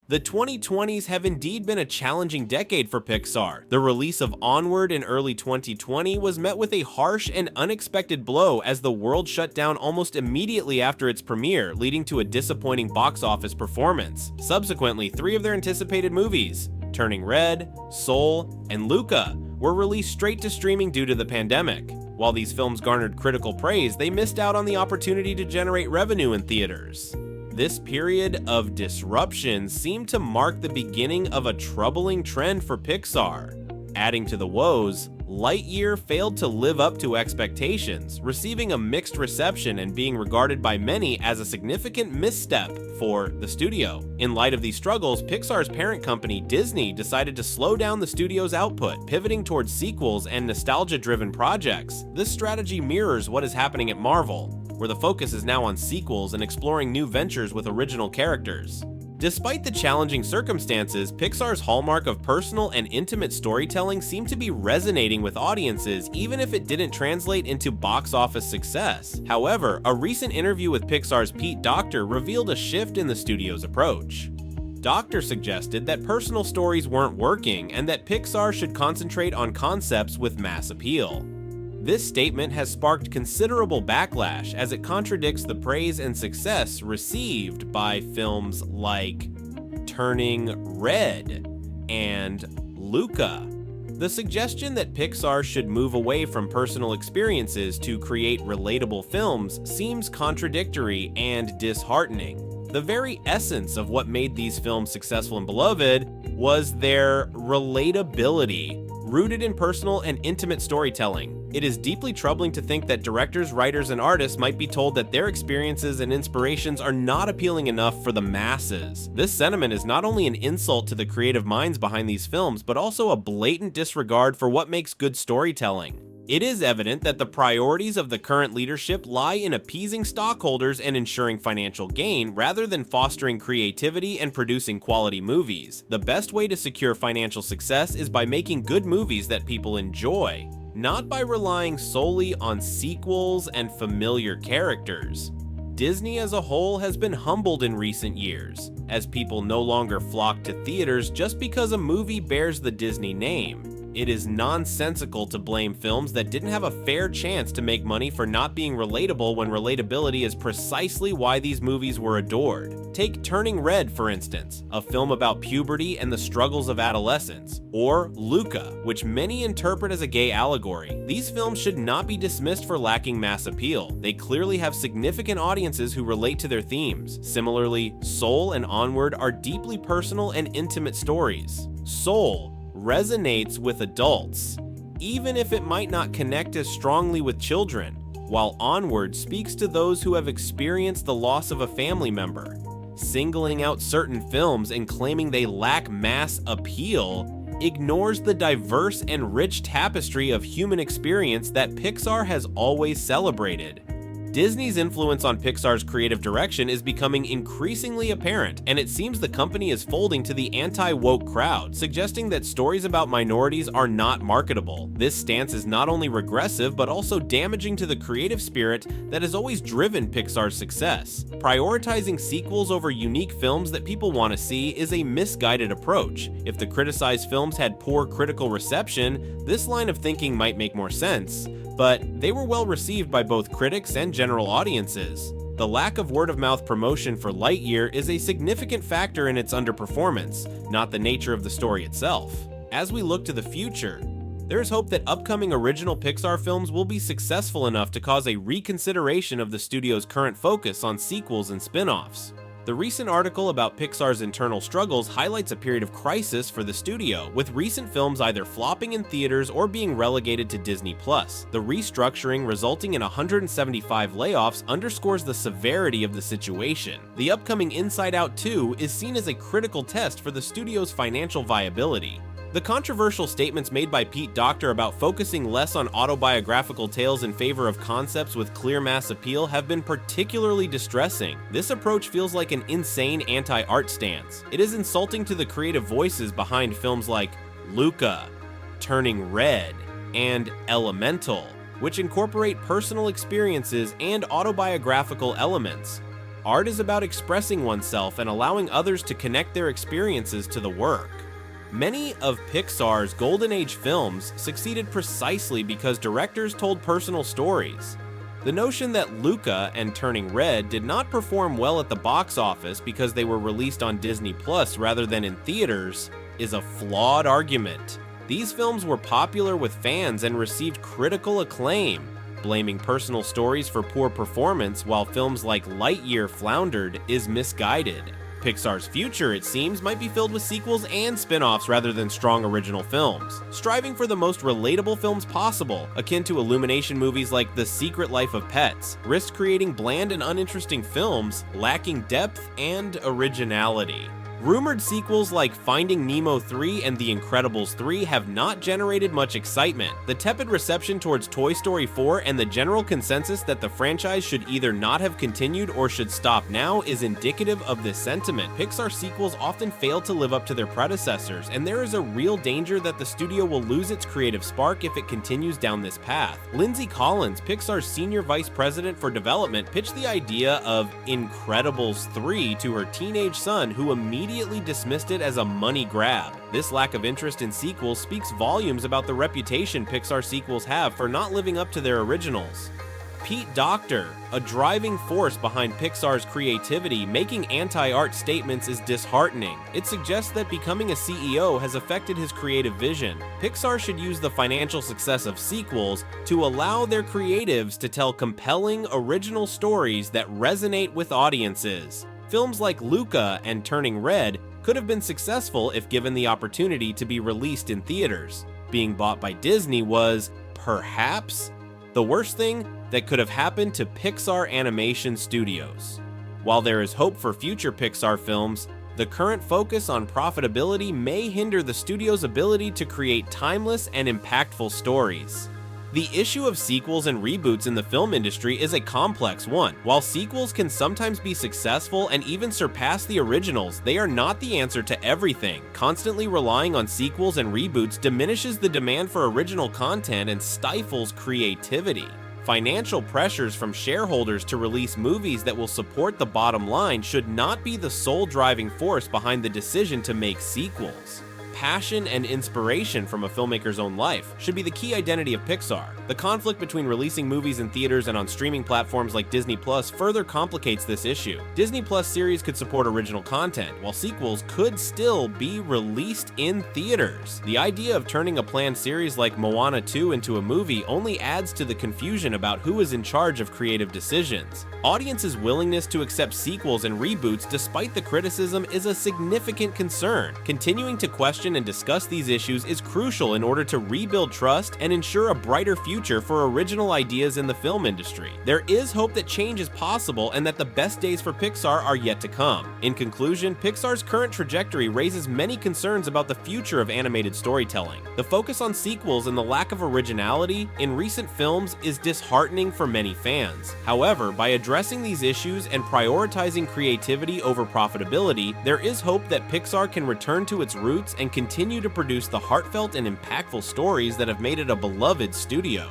The 2020s have indeed been a challenging decade for Pixar. The release of Onward in early 2020 was met with a harsh and unexpected blow as the world shut down almost immediately after its premiere, leading to a disappointing box office performance. Subsequently, 3 of their anticipated movies, Turning Red, Soul, and Luca, were released straight to streaming due to the pandemic. While these films garnered critical praise, they missed out on the opportunity to generate revenue in theaters. This period of disruption seemed to mark the beginning of a troubling trend for Pixar. Adding to the woes, Lightyear failed to live up to expectations, receiving a mixed reception and being regarded by many as a significant misstep for the studio. In light of these struggles, Pixar's parent company, Disney, decided to slow down the studio's output, pivoting towards sequels and nostalgia-driven projects. This strategy mirrors what is happening at Marvel, where the focus is now on sequels and exploring new ventures with original characters. Despite the challenging circumstances, Pixar's hallmark of personal and intimate storytelling seemed to be resonating with audiences even if it didn't translate into box office success. However, a recent interview with Pixar's Pete Docter revealed a shift in the studio's approach. Docter suggested that personal stories weren't working and that Pixar should concentrate on concepts with mass appeal. This statement has sparked considerable backlash as it contradicts the praise and success received by films like Turning Red and Luca. The suggestion that Pixar should move away from personal experiences to create relatable films seems contradictory and disheartening. The very essence of what made these films successful and beloved was their relatability, rooted in personal and intimate storytelling. It is deeply troubling to think that directors, writers, and artists might be told that their experiences and inspirations are not appealing enough for the masses. This sentiment is not only an insult to the creative minds behind these films, but also a blatant disregard for what makes good storytelling. It is evident that the priorities of the current leadership lie in appeasing stockholders and ensuring financial gain rather than fostering creativity and producing quality movies. The best way to secure financial success is by making good movies that people enjoy, not by relying solely on sequels and familiar characters. Disney as a whole has been humbled in recent years, as people no longer flock to theaters just because a movie bears the Disney name. It is nonsensical to blame films that didn't have a fair chance to make money for not being relatable when relatability is precisely why these movies were adored. Take Turning Red, for instance, a film about puberty and the struggles of adolescence, or Luca, which many interpret as a gay allegory. These films should not be dismissed for lacking mass appeal. They clearly have significant audiences who relate to their themes. Similarly, Soul and Onward are deeply personal and intimate stories. Soul resonates with adults, even if it might not connect as strongly with children, while Onward speaks to those who have experienced the loss of a family member. Singling out certain films and claiming they lack mass appeal ignores the diverse and rich tapestry of human experience that Pixar has always celebrated. Disney's influence on Pixar's creative direction is becoming increasingly apparent, and it seems the company is folding to the anti-woke crowd, suggesting that stories about minorities are not marketable. This stance is not only regressive, but also damaging to the creative spirit that has always driven Pixar's success. Prioritizing sequels over unique films that people want to see is a misguided approach. If the criticized films had poor critical reception, this line of thinking might make more sense, but they were well received by both critics and general audiences. The lack of word-of-mouth promotion for Lightyear is a significant factor in its underperformance, not the nature of the story itself. As we look to the future, there is hope that upcoming original Pixar films will be successful enough to cause a reconsideration of the studio's current focus on sequels and spin-offs. The recent article about Pixar's internal struggles highlights a period of crisis for the studio, with recent films either flopping in theaters or being relegated to Disney+. The restructuring resulting in 175 layoffs underscores the severity of the situation. The upcoming Inside Out 2 is seen as a critical test for the studio's financial viability. The controversial statements made by Pete Docter about focusing less on autobiographical tales in favor of concepts with clear mass appeal have been particularly distressing. This approach feels like an insane anti-art stance. It is insulting to the creative voices behind films like Luca, Turning Red, and Elemental, which incorporate personal experiences and autobiographical elements. Art is about expressing oneself and allowing others to connect their experiences to the work. Many of Pixar's Golden Age films succeeded precisely because directors told personal stories. The notion that Luca and Turning Red did not perform well at the box office because they were released on Disney Plus rather than in theaters is a flawed argument. These films were popular with fans and received critical acclaim. Blaming personal stories for poor performance while films like Lightyear floundered is misguided. Pixar's future, it seems, might be filled with sequels and spin-offs rather than strong original films, striving for the most relatable films possible, akin to Illumination movies like The Secret Life of Pets, risk creating bland and uninteresting films, lacking depth and originality. Rumored sequels like Finding Nemo 3 and The Incredibles 3 have not generated much excitement. The tepid reception towards Toy Story 4 and the general consensus that the franchise should either not have continued or should stop now is indicative of this sentiment. Pixar sequels often fail to live up to their predecessors, and there is a real danger that the studio will lose its creative spark if it continues down this path. Lindsay Collins, Pixar's senior vice president for development, pitched the idea of Incredibles 3 to her teenage son, who immediately dismissed it as a money grab. This lack of interest in sequels speaks volumes about the reputation Pixar sequels have for not living up to their originals. Pete Docter, a driving force behind Pixar's creativity, making anti-art statements is disheartening. It suggests that becoming a CEO has affected his creative vision. Pixar should use the financial success of sequels to allow their creatives to tell compelling, original stories that resonate with audiences. Films like Luca and Turning Red could have been successful if given the opportunity to be released in theaters. Being bought by Disney was, perhaps, the worst thing that could have happened to Pixar Animation Studios. While there is hope for future Pixar films, the current focus on profitability may hinder the studio's ability to create timeless and impactful stories. The issue of sequels and reboots in the film industry is a complex one. While sequels can sometimes be successful and even surpass the originals, they are not the answer to everything. Constantly relying on sequels and reboots diminishes the demand for original content and stifles creativity. Financial pressures from shareholders to release movies that will support the bottom line should not be the sole driving force behind the decision to make sequels. Passion and inspiration from a filmmaker's own life should be the key identity of Pixar. The conflict between releasing movies in theaters and on streaming platforms like Disney Plus further complicates this issue. Disney Plus series could support original content, while sequels could still be released in theaters. The idea of turning a planned series like Moana 2 into a movie only adds to the confusion about who is in charge of creative decisions. Audiences' willingness to accept sequels and reboots despite the criticism is a significant concern. Continuing to question and discuss these issues is crucial in order to rebuild trust and ensure a brighter future for original ideas in the film industry. There is hope that change is possible and that the best days for Pixar are yet to come. In conclusion, Pixar's current trajectory raises many concerns about the future of animated storytelling. The focus on sequels and the lack of originality in recent films is disheartening for many fans. However, by addressing these issues and prioritizing creativity over profitability, there is hope that Pixar can return to its roots and continue to produce the heartfelt and impactful stories that have made it a beloved studio.